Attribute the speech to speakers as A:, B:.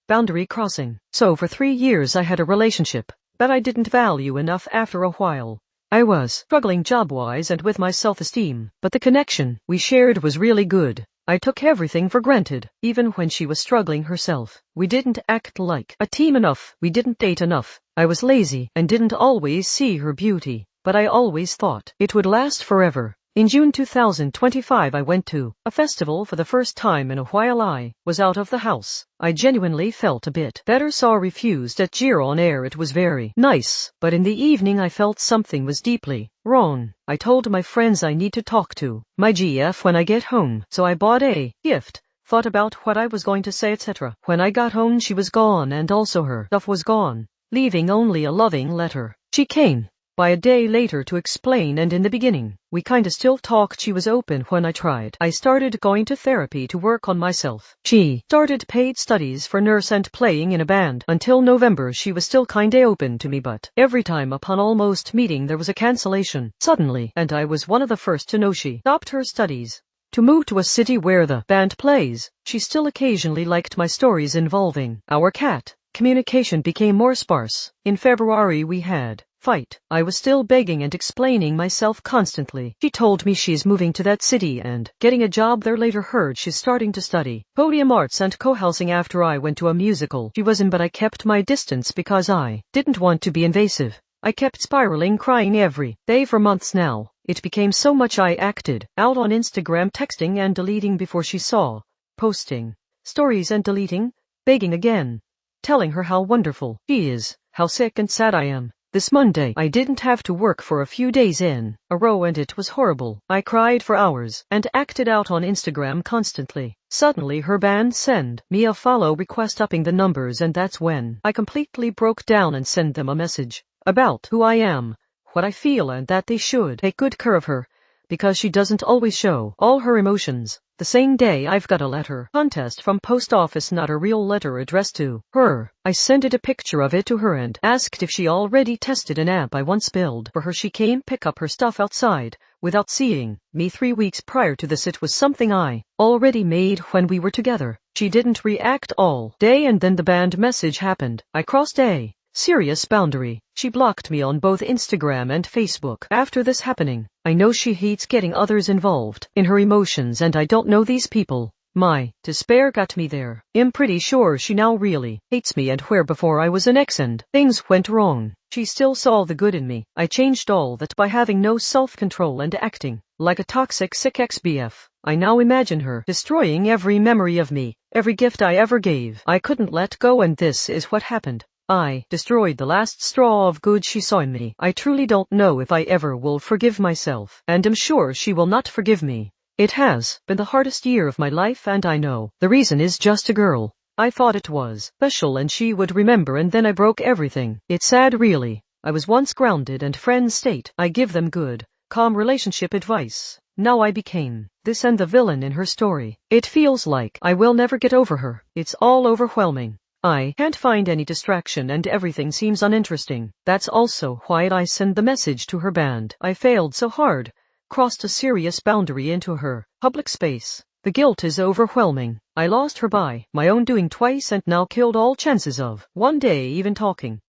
A: Boundary Crossing. So for 3 years I had a relationship that I didn't value enough. After a while, I was struggling job-wise and with my self-esteem, but the connection we shared was really good. I took everything for granted, even when she was struggling herself. We didn't act like a team enough, we didn't date enough. I was lazy and didn't always see her beauty, but I always thought it would last forever. In June 2025 I went to a festival for the first time in a while. I was out of the house. I genuinely felt a bit better. Saw Refused at Giro on air. It was very nice, but in the evening I felt something was deeply wrong. I told my friends I need to talk to my GF when I get home, so I bought a gift, thought about what I was going to say, etc. When I got home she was gone and also her stuff was gone, leaving only a loving letter. She came by a day later to explain, and in the beginning, we kinda still talked. She was open when I tried. I started going to therapy to work on myself. She started paid studies for nurse and playing in a band. Until November she was still kinda open to me, but every time upon almost meeting there was a cancellation, suddenly, and I was one of the first to know. She stopped her studies to move to a city where the band plays. She still occasionally liked my stories involving our cat. Communication became more sparse. In February we had fight. I was still begging and explaining myself constantly. She told me she's moving to that city and getting a job there. Later heard she's starting to study podium arts and co-housing after I went to a musical she was in, but I kept my distance because I didn't want to be invasive. I kept spiraling, crying every day for months now. It became so much I acted out on Instagram, texting and deleting before she saw, posting stories and deleting, begging again, telling her how wonderful she is, how sick and sad I am. This Monday, I didn't have to work for a few days in a row and it was horrible. I cried for hours and acted out on Instagram constantly. Suddenly her band sent me a follow request, upping the numbers, and that's when I completely broke down and sent them a message about who I am, what I feel, and that they should take good care of her, because she doesn't always show all her emotions. The same day I've got a letter contest from post office, not a real letter addressed to her. I sent a picture of it to her and asked if she already tested an app I once built for her. She came pick up her stuff outside without seeing me. 3 weeks prior to this it was something I already made when we were together. She didn't react all day and then the band message happened. I crossed a serious boundary. She blocked me on both Instagram and Facebook. After this happening, I know she hates getting others involved in her emotions, and I don't know these people. My despair got me there. I'm pretty sure she now really hates me, and where before I was an ex and things went wrong, she still saw the good in me. I changed all that by having no self-control and acting like a toxic sick ex-BF. I now imagine her destroying every memory of me, every gift I ever gave. I couldn't let go, and this is what happened. I destroyed the last straw of good she saw in me. I truly don't know if I ever will forgive myself, and am sure she will not forgive me. It has been the hardest year of my life, and I know the reason is just a girl. I thought it was special and she would remember, and then I broke everything. It's sad, really. I was once grounded and friends state I give them good, calm relationship advice. Now I became this and the villain in her story. It feels like I will never get over her. It's all overwhelming. I can't find any distraction and everything seems uninteresting. That's also why I send the message to her band. I failed so hard, crossed a serious boundary into her public space. The guilt is overwhelming. I lost her by my own doing twice and now killed all chances of one day even talking.